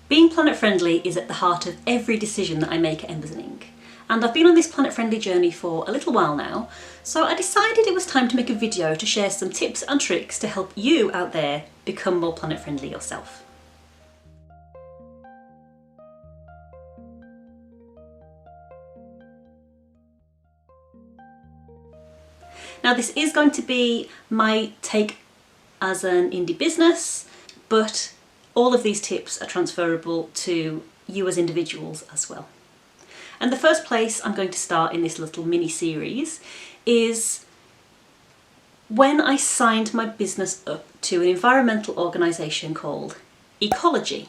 Being planet friendly is at the heart of every decision that I make at Embers and Ink. And I've been on this planet friendly journey for a little while now, so I decided it was time to make a video to share some tips and tricks to help you out there become more planet friendly yourself. Now this is going to be my take as an indie business, but all of these tips are transferable to you as individuals as well. And the first place I'm going to start in this little mini series is when I signed my business up to an environmental organisation called Ecologi.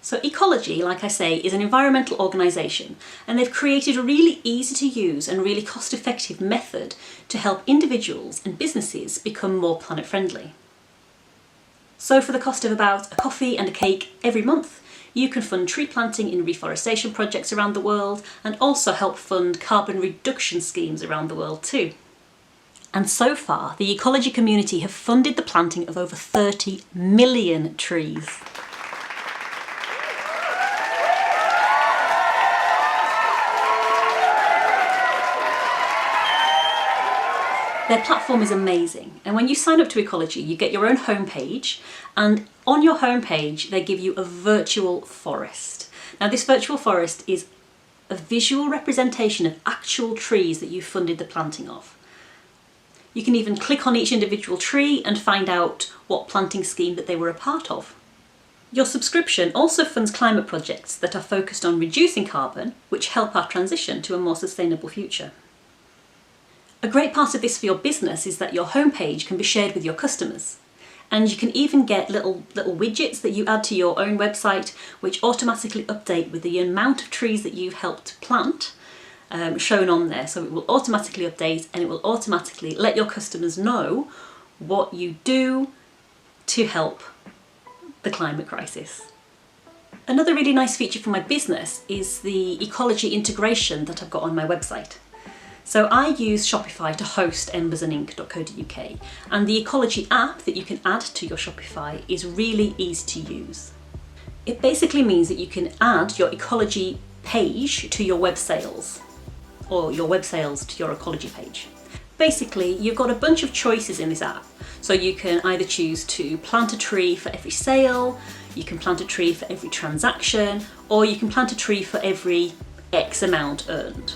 So Ecologi, like I say, is an environmental organisation, and they've created a really easy to use and really cost effective method to help individuals and businesses become more planet friendly. So for the cost of about a coffee and a cake every month, you can fund tree planting in reforestation projects around the world and also help fund carbon reduction schemes around the world too. And so far, the Ecologi community have funded the planting of over 30 million trees. Their platform is amazing, and when you sign up to Ecologi, you get your own homepage, and on your homepage they give you a virtual forest. Now this virtual forest is a visual representation of actual trees that you funded the planting of. You can even click on each individual tree and find out what planting scheme that they were a part of. Your subscription also funds climate projects that are focused on reducing carbon, which help our transition to a more sustainable future. A great part of this for your business is that your homepage can be shared with your customers, and you can even get little widgets that you add to your own website which automatically update with the amount of trees that you've helped plant shown on there. So it will automatically update and it will automatically let your customers know what you do to help the climate crisis. Another really nice feature for my business is the Ecologi integration that I've got on my website. So I use Shopify to host embersandink.co.uk, and the Ecologi app that you can add to your Shopify is really easy to use. It basically means that you can add your Ecologi page to your web sales, or your web sales to your Ecologi page. Basically, you've got a bunch of choices in this app. So you can either choose to plant a tree for every sale, you can plant a tree for every transaction, or you can plant a tree for every X amount earned.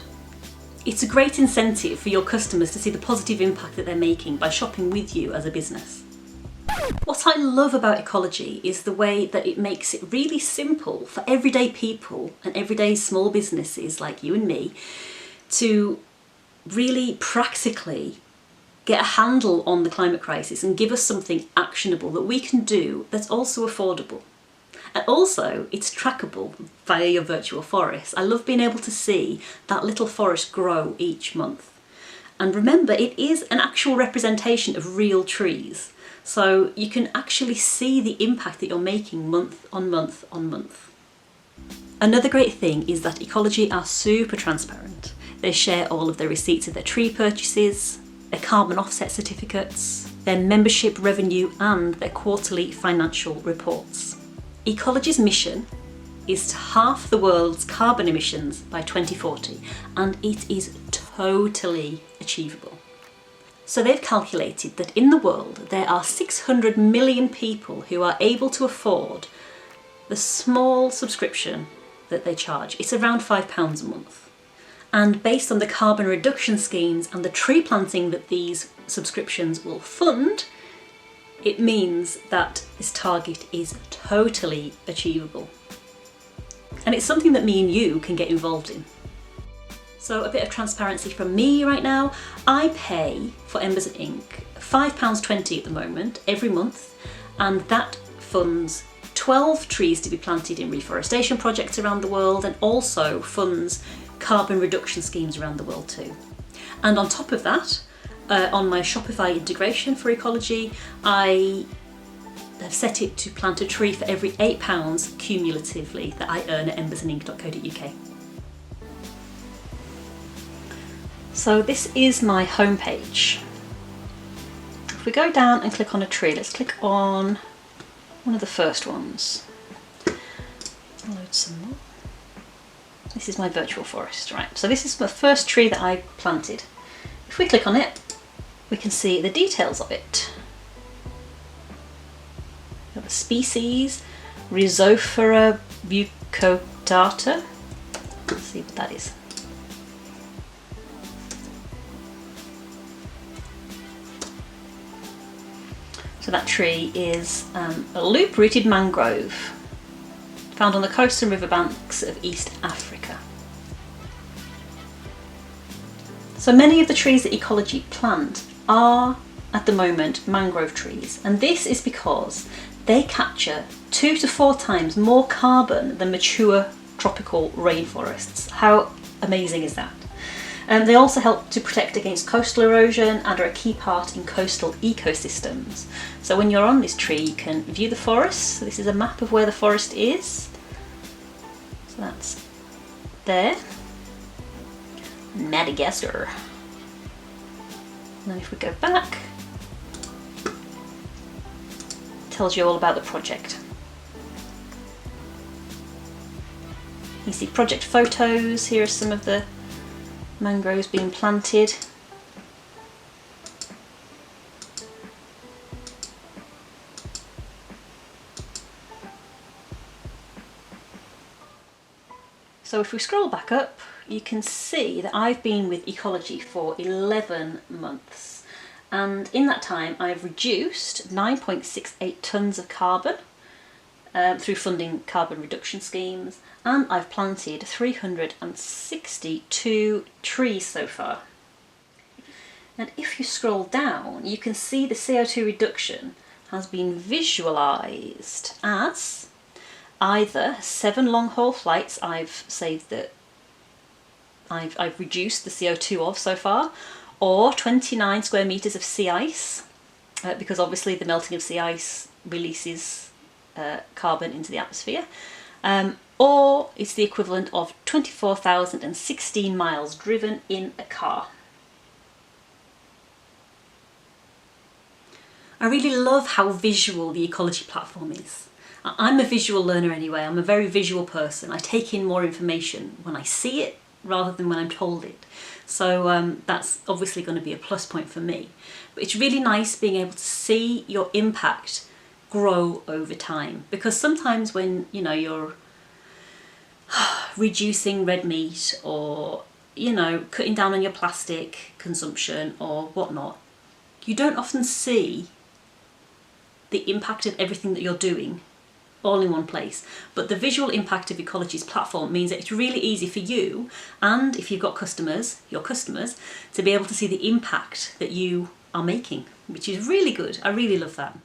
It's a great incentive for your customers to see the positive impact that they're making by shopping with you as a business. What I love about Ecologi is the way that it makes it really simple for everyday people and everyday small businesses like you and me to really practically get a handle on the climate crisis and give us something actionable that we can do that's also affordable. And also, it's trackable via your virtual forest. I love being able to see that little forest grow each month. And remember, it is an actual representation of real trees. So you can actually see the impact that you're making month on month on month. Another great thing is that Ecologi are super transparent. They share all of their receipts of their tree purchases, their carbon offset certificates, their membership revenue, and their quarterly financial reports. Ecologi's mission is to halve the world's carbon emissions by 2040, and it is totally achievable. So they've calculated that in the world there are 600 million people who are able to afford the small subscription that they charge. It's around £5 a month. And based on the carbon reduction schemes and the tree planting that these subscriptions will fund, it means that this target is totally achievable. And it's something that me and you can get involved in. So a bit of transparency from me right now. I pay for Embers and Ink £5.20 at the moment, every month, and that funds 12 trees to be planted in reforestation projects around the world, and also funds carbon reduction schemes around the world too. And on top of that, on my Shopify integration for Ecologi, I have set it to plant a tree for every £8 cumulatively that I earn at embersandink.co.uk. So this is my homepage. If we go down and click on a tree, let's click on one of the first ones. I'll load some more. This is my virtual forest, right? So this is the first tree that I planted. If we click on it, we can see the details of it. We've got the species, Rhizophora bucotata. Let's see what that is. So that tree is a loop-rooted mangrove found on the coasts and riverbanks of East Africa. So many of the trees that Ecologi plant are at the moment mangrove trees, and this is because they capture 2 to 4 times more carbon than mature tropical rainforests. How amazing is that? They also help to protect against coastal erosion and are a key part in coastal ecosystems. So when you're on this tree, you can view the forest. So this is a map of where the forest is. So that's there. Madagascar. And then if we go back, it tells you all about the project. You see project photos. Here are some of the mangroves being planted. So if we scroll back up, you can see that I've been with Ecologi for 11 months, and in that time I've reduced 9.68 tonnes of carbon through funding carbon reduction schemes, and I've planted 362 trees so far. And if you scroll down, you can see the CO2 reduction has been visualised as either 7 long-haul flights I've saved that I've reduced the CO2 of so far, or 29 square metres of sea ice, because obviously the melting of sea ice releases carbon into the atmosphere, or it's the equivalent of 24,016 miles driven in a car. I really love how visual the Ecologi platform is. I'm a visual learner anyway. I'm a very visual person. I take in more information when I see it rather than when I'm told it. So that's obviously going to be a plus point for me. But it's really nice being able to see your impact grow over time, because sometimes when you're reducing red meat, or cutting down on your plastic consumption or whatnot, you don't often see the impact of everything that you're doing all in one place. But the visual impact of Ecologi's platform means that it's really easy for you, and if you've got customers, your customers, to be able to see the impact that you are making, which is really good. I really love that.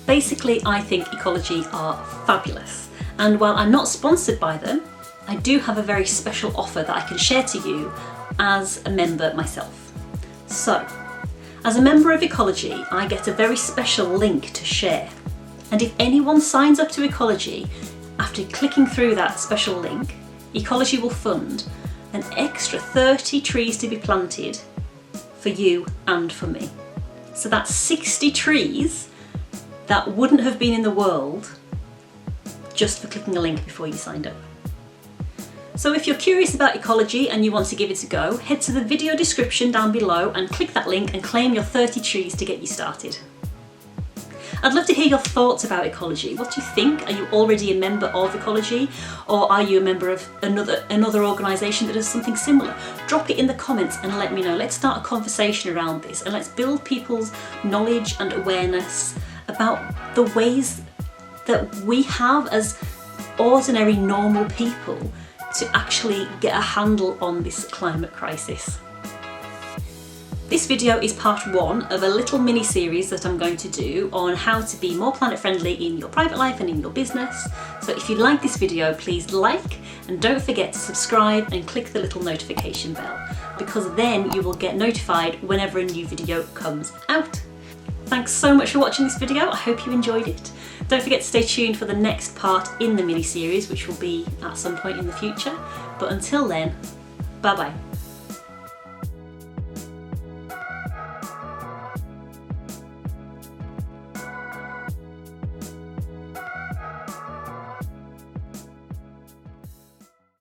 Basically, I think Ecologi are fabulous, and while I'm not sponsored by them, I do have a very special offer that I can share to you as a member myself. So, as a member of Ecologi, I get a very special link to share, and if anyone signs up to Ecologi, after clicking through that special link, Ecologi will fund an extra 30 trees to be planted for you and for me. So that's 60 trees that wouldn't have been in the world just for clicking a link before you signed up. So if you're curious about Ecologi and you want to give it a go, head to the video description down below and click that link and claim your 30 trees to get you started. I'd love to hear your thoughts about Ecologi. What do you think? Are you already a member of Ecologi, or are you a member of another organisation that does something similar? Drop it in the comments and let me know. Let's start a conversation around this, and let's build people's knowledge and awareness about the ways that we have as ordinary, normal people to actually get a handle on this climate crisis. This video is part 1 of a little mini series that I'm going to do on how to be more planet friendly in your private life and in your business. So if you like this video, please like, and don't forget to subscribe and click the little notification bell, because then you will get notified whenever a new video comes out. Thanks so much for watching this video. I hope you enjoyed it. Don't forget to stay tuned for the next part in the mini series, which will be at some point in the future. But until then, bye bye.